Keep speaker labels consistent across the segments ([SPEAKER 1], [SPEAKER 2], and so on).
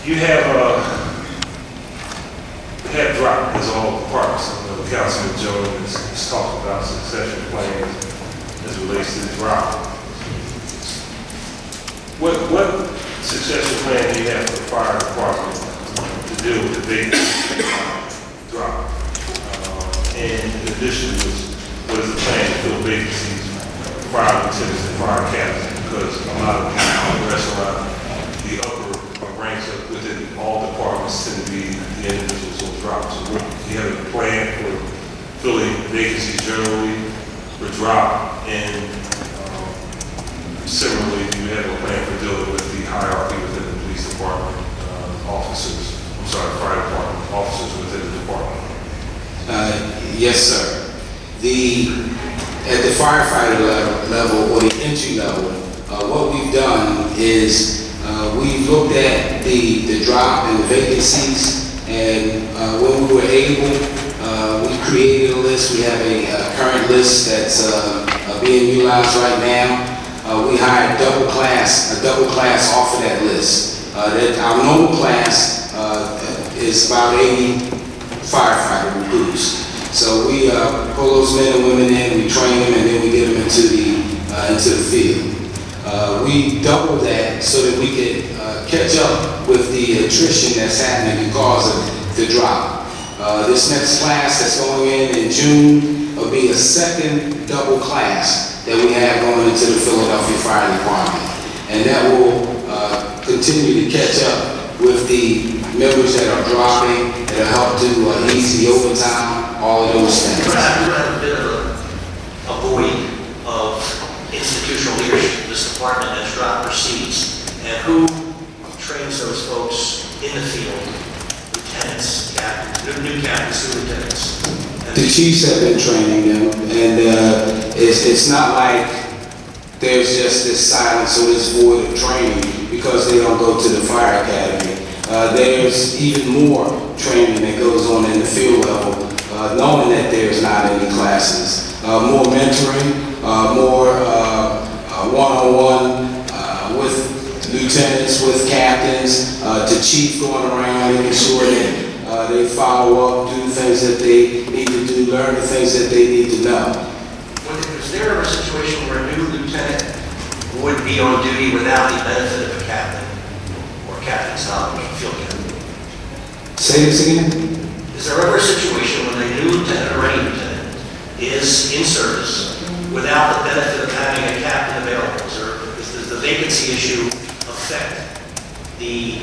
[SPEAKER 1] You have dropped as all departments. Councilman Jones has talked about succession plans as it relates to the drop. What succession plan do you have for the fire department to deal with the vacancy drop? And in addition, what is the plan to fill vacancies for fire lieutenants and fire captains? Because a lot of people in the restaurant, the upper ranks within all departments tend to be the individuals who drop. So do you have a plan for filling vacancies generally for drop? And similarly, do you have a plan for dealing with the hierarchy within the police department fire department officers within the department?
[SPEAKER 2] Yes, sir. At the firefighter level or the entry level, what we've done is we've looked at the drop and the vacancies, and when we were able, we created a list. We have a current list that's being utilized right now. We hired a double class off of that list. Our normal class is about 80 firefighter recruits. So we pull those men and women in, we train them, and then we get them into the field. We double that so that we can catch up with the attrition that's happening because of the drop. This next class that's going in June will be a second double class that we have going into the Philadelphia Fire Department. And that will continue to catch up with the members that are dropping, that'll help to ease the overtime, all of those things.
[SPEAKER 3] We're having a bit of a void of institutional leadership. This department has dropped their seats. And who trains those folks in the field? Lieutenants, captains, new captains, new lieutenants.
[SPEAKER 2] The chiefs have been training them, and it's not like there's just this silence or this void of training because they don't go to the fire academy. There's even more training that goes on in the field level, knowing that there's not any classes. More mentoring, more one-on-one with lieutenants, with captains, to chief going around, making sure that they follow up, do the things that they need to do, learn the things that they need to know.
[SPEAKER 3] Is there ever a situation where a new lieutenant would be on duty without the benefit of a captain or captain's knowledge, field captain?
[SPEAKER 2] Say this again?
[SPEAKER 3] Is there ever a situation when a new lieutenant or any lieutenant is in service without the benefit of having a captain available? Does the vacancy issue affect the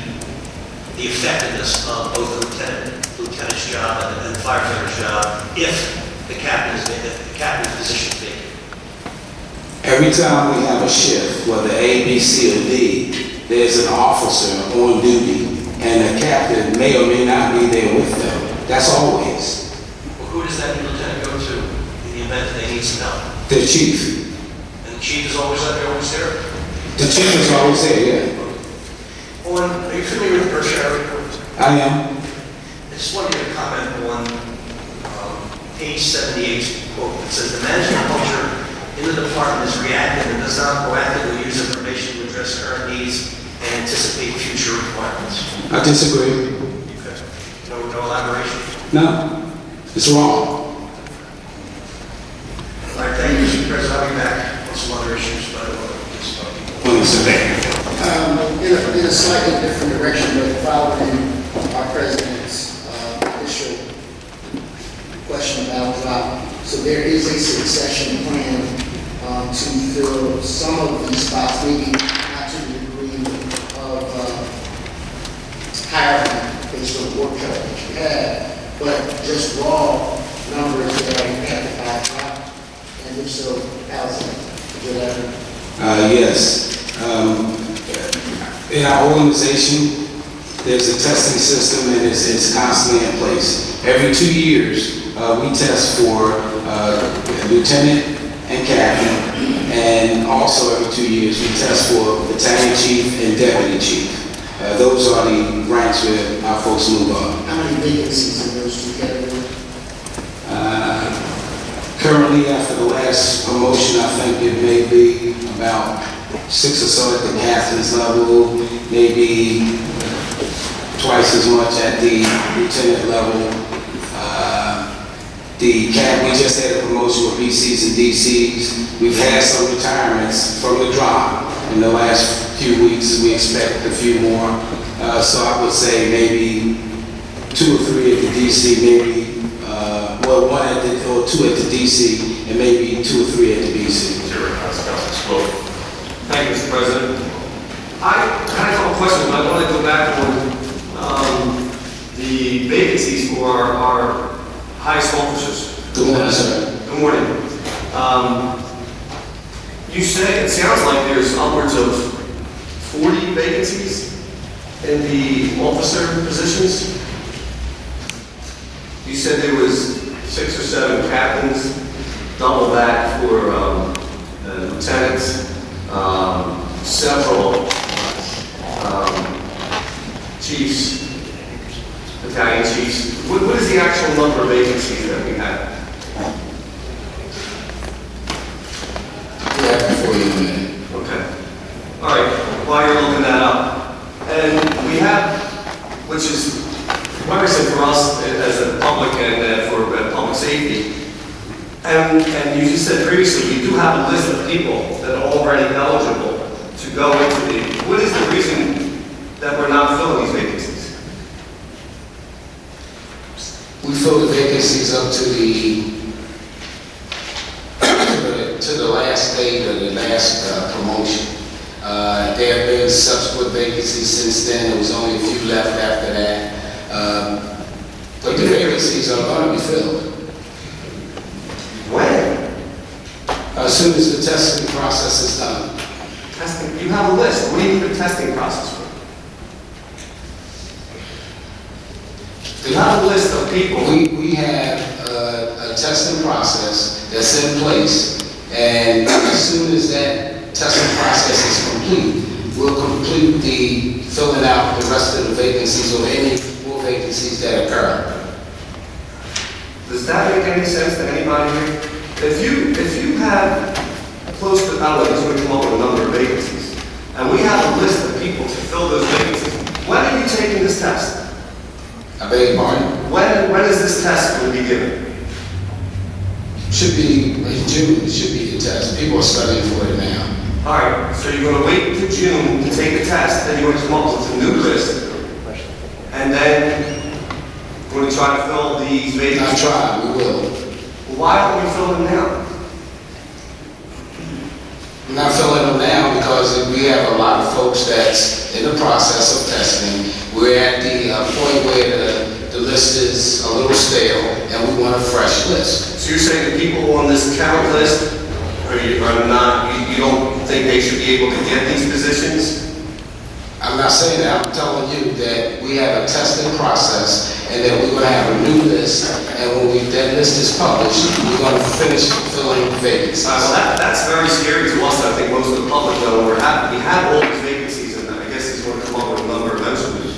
[SPEAKER 3] effectiveness of both the lieutenant's job and the firefighter's job if the captain's position is vacant?
[SPEAKER 2] Every time we have a shift, whether A, B, C, or D, there's an officer on duty, and the captain may or may not be there with them. That's always.
[SPEAKER 3] Well, who does that new lieutenant go to in the event that they need some help?
[SPEAKER 2] The chief.
[SPEAKER 3] And the chief is always there?
[SPEAKER 2] The chief is always there, yeah.
[SPEAKER 3] Are you familiar with the Berkshire Report?
[SPEAKER 2] I am.
[SPEAKER 3] I just wanted you to comment on page 78, quote, it says, the management culture in the department is reactive and does not proactively use information to address current needs and anticipate future requirements.
[SPEAKER 2] I disagree.
[SPEAKER 3] Okay. No elaboration?
[SPEAKER 2] No, it's wrong.
[SPEAKER 3] All right, thank you, Mr. President. I'll be back on some other issues, but I don't want to discuss.
[SPEAKER 4] In a slightly different direction, but following our president's initial question about drop. So there is a succession plan to fill some of these spots, maybe not to the degree of hiring based on the work chart that you have, but just raw numbers that are impacted by drop, and if so, how's it?
[SPEAKER 2] Yes. In our organization, there's a testing system and it's constantly in place. Every 2 years, we test for lieutenant and captain, and also every 2 years we test for battalion chief and deputy chief. Those are the ranks where our folks move up.
[SPEAKER 4] How many vacancies in those two categories?
[SPEAKER 2] Currently, after the last promotion, I think it may be about 6 or so at the captain's level, maybe twice as much at the lieutenant level. We just had a promotion with BCs and DCs. We've had some retirements from the drop in the last few weeks. We expect a few more. So I would say maybe 2 or 3 at the DC, maybe, well, 1 at the, or 2 at the DC, and maybe 2 or 3 at the BC.
[SPEAKER 5] Thank you, Mr. President. I had a couple questions, but I want to go back on the vacancies for our highest officers.
[SPEAKER 2] Good morning, sir.
[SPEAKER 5] Good morning. You said, it sounds like there's upwards of 40 vacancies in the officer positions. You said there was 6 or 7 captains, double that for lieutenants, several chiefs, battalion chiefs. What is the actual number of vacancies that we have?
[SPEAKER 2] Yeah, before you a minute.
[SPEAKER 5] Okay. All right. While you're looking that up, and we have, which is worrisome for us as a public and for public safety. And you just said previously, you do have a list of people that are already eligible to go into the. What is the reason that we're not filling these vacancies?
[SPEAKER 2] We fill the vacancies up to the last date of the last promotion. There have been subsequent vacancies since then. There was only a few left after that. But the vacancies are going to be filled.
[SPEAKER 5] When?
[SPEAKER 2] As soon as the testing process is done.
[SPEAKER 5] Testing. You have a list. What do you need the testing process for? You have a list of people.
[SPEAKER 2] We have a testing process that's in place, and as soon as that testing process is complete, we'll complete the filling out the rest of the vacancies or any more vacancies that occur.
[SPEAKER 5] Does that make any sense to anybody here? If you have close to, I don't know, he's going to come up with a number of vacancies, and we have a list of people to fill those vacancies, when are you taking this test?
[SPEAKER 2] I beg your pardon?
[SPEAKER 5] When is this test going to be given?
[SPEAKER 2] Should be in June. It should be the test. People are studying for it now.
[SPEAKER 5] All right, so you're going to wait until June to take the test, then you're going to come up with a new list, and then we're going to try to fill these
[SPEAKER 2] Not
[SPEAKER 5] vacancies.
[SPEAKER 2] try, we will.
[SPEAKER 5] Well, why don't we fill them now?
[SPEAKER 2] We're not filling them now because we have a lot of folks that's in the process of testing. We're at the point where the list is a little stale and we want a fresh list.
[SPEAKER 5] So you're saying the people on this count list you don't think they should be able to get these positions?
[SPEAKER 2] I'm not saying that. I'm telling you that we have a testing process and that we're going to have a new list. And when that list is published, we're going to finish filling vacancies.
[SPEAKER 5] Well, that's very scary to us. I think most of the public know we have all these vacancies, and I guess he's going to come up with a number eventually.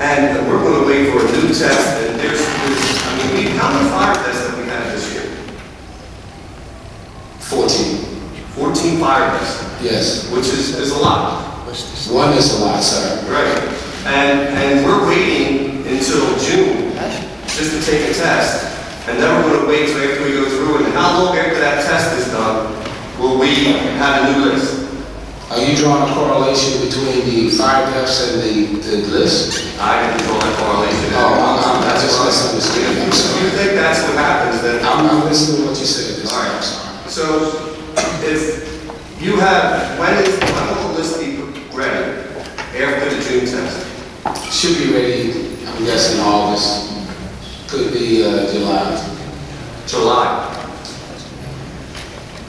[SPEAKER 5] And we're going to wait for a new test. And how many fire tests have we had this year?
[SPEAKER 2] 14.
[SPEAKER 5] 14 fire tests.
[SPEAKER 2] Yes.
[SPEAKER 5] Which is a lot.
[SPEAKER 2] One is a lot, sir.
[SPEAKER 5] Right. And we're waiting until June just to take a test. And then we're going to wait till after we go through it. And how long after that test is done will we have a new list?
[SPEAKER 2] Are you drawing a correlation between the fire deaths and the list?
[SPEAKER 5] I didn't draw that correlation.
[SPEAKER 2] I just misunderstood. I'm
[SPEAKER 5] If
[SPEAKER 2] sorry.
[SPEAKER 5] you think that's what happens, then...
[SPEAKER 2] I'm listening to what you said.
[SPEAKER 5] All right.
[SPEAKER 2] I'm sorry.
[SPEAKER 5] So, if you have, when will the list be ready after the June test?
[SPEAKER 2] Should be ready, I'm guessing August. Could be July.
[SPEAKER 5] July.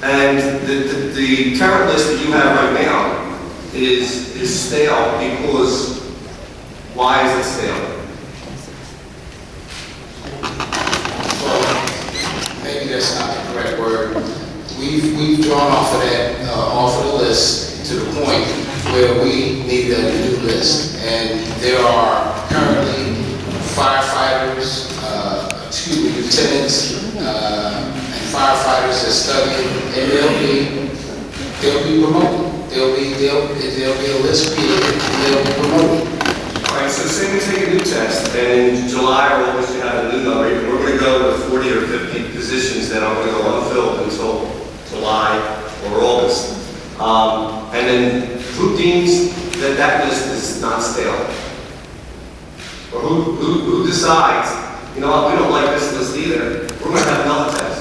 [SPEAKER 5] And the current list that you have right now is stale because, why is it stale?
[SPEAKER 2] Well, maybe that's not the correct word. We've drawn off of that, off of the list to the point where we need a new list. And there are currently firefighters, lieutenants, and firefighters that study, and they'll be promoted. There'll be a list created, and they'll be promoted.
[SPEAKER 5] and in July or August, you have a new number. We're going to go to 40 or 50 positions that are going to go unfilled until July or August. And then who deems that that list is not stale? Or who decides, you know what, we don't like this list either, we're going to have another test?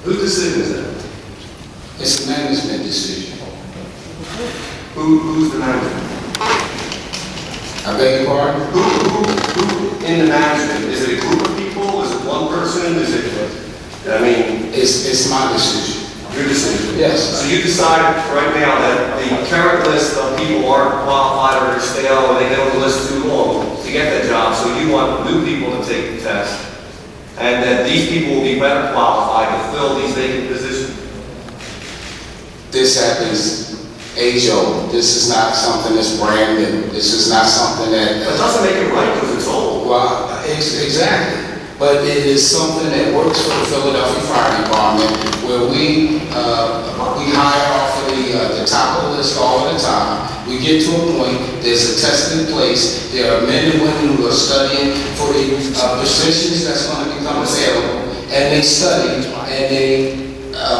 [SPEAKER 5] Whose decision is that?
[SPEAKER 2] It's a management decision.
[SPEAKER 5] Who's the manager?
[SPEAKER 2] I beg your pardon?
[SPEAKER 5] Who in the management? Is it a group of people? Is it one person? Is it, I mean,
[SPEAKER 2] It's my decision.
[SPEAKER 5] your decision?
[SPEAKER 2] Yes.
[SPEAKER 5] So you decide right now that the current list of people aren't qualified or they're stale or they get on the list too long to get that job, so you want new people to take the test, and that these people will be better qualified to fill these vacant positions.
[SPEAKER 2] This happens age-old. This is not something that's brand new. This is not something that...
[SPEAKER 5] But it doesn't make it right because it's old.
[SPEAKER 2] Well, exactly. But it is something that works for the Philadelphia Fire Department, where we hire off of the top of the list all the time. We get to a point, there's a test in place, there are men and women who are studying for the positions that's going to become available, and they study, and they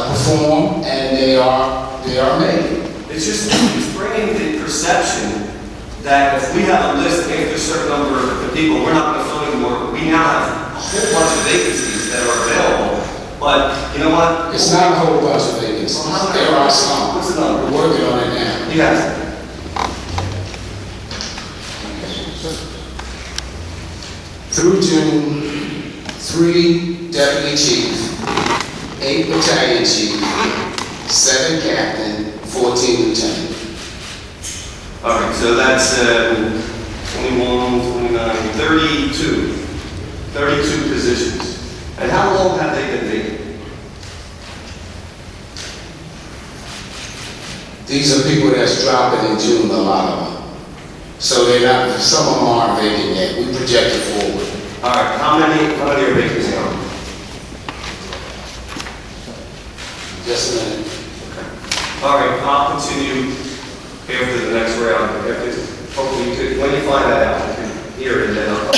[SPEAKER 2] perform, and they are made.
[SPEAKER 5] It's bringing the perception that if we have a list against a certain number of people, we're not going to fill anymore. We now have a whole bunch of vacancies that are available. But you know what?
[SPEAKER 2] It's not a whole bunch of vacancies. There are some.
[SPEAKER 5] What's the number?
[SPEAKER 2] We're working on it now.
[SPEAKER 5] You guys.
[SPEAKER 2] Through June, 3 deputy chiefs, 8 battalion chiefs, 7 captain, 14 lieutenant.
[SPEAKER 5] All right, so that's 21, 29, 32. 32 positions. And how long have they been vacant?
[SPEAKER 2] These are people that's dropping in June, a lot of them. So they're not, some of them aren't vacant yet. We project it forward.
[SPEAKER 5] All right, how many are vacant now?
[SPEAKER 2] Just a minute.
[SPEAKER 5] All right, I'll continue after the next round. Hopefully you could, when you find that out, you can hear it and then I'll